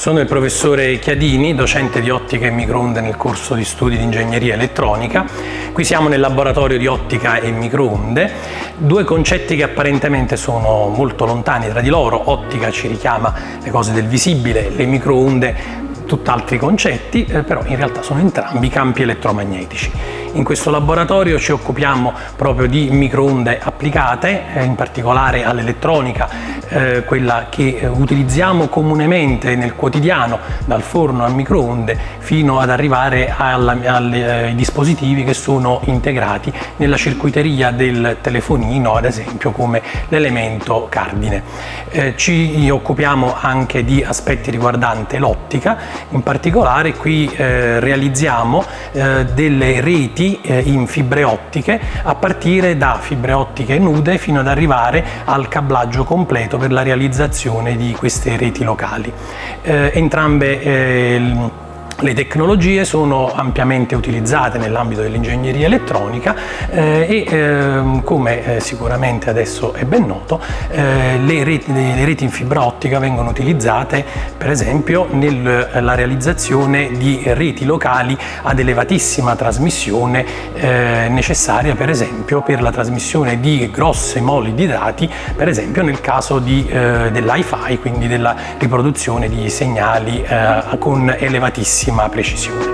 Sono il professore Chiadini, docente di ottica e microonde nel corso di studi di ingegneria elettronica. Qui siamo nel laboratorio di ottica e microonde, due concetti che apparentemente sono molto lontani tra di loro. Ottica ci richiama le cose del visibile, le microonde tutt'altri concetti, però in realtà sono entrambi campi elettromagnetici. In questo laboratorio ci occupiamo proprio di microonde applicate, in particolare all'elettronica, quella che utilizziamo comunemente nel quotidiano, dal forno al microonde, fino ad arrivare ai dispositivi che sono integrati nella circuiteria del telefonino, ad esempio come l'elemento cardine. Ci occupiamo anche di aspetti riguardanti l'ottica, in particolare qui realizziamo delle reti in fibre ottiche a partire da fibre ottiche nude fino ad arrivare al cablaggio completo per la realizzazione di queste reti locali. Entrambe le tecnologie sono ampiamente utilizzate nell'ambito dell'ingegneria elettronica come sicuramente adesso è ben noto, le reti in fibra ottica vengono utilizzate per esempio nella realizzazione di reti locali ad elevatissima trasmissione necessaria per esempio per la trasmissione di grosse mole di dati, per esempio nel caso dell'Hi-Fi, quindi della riproduzione di segnali con elevatissima precisione.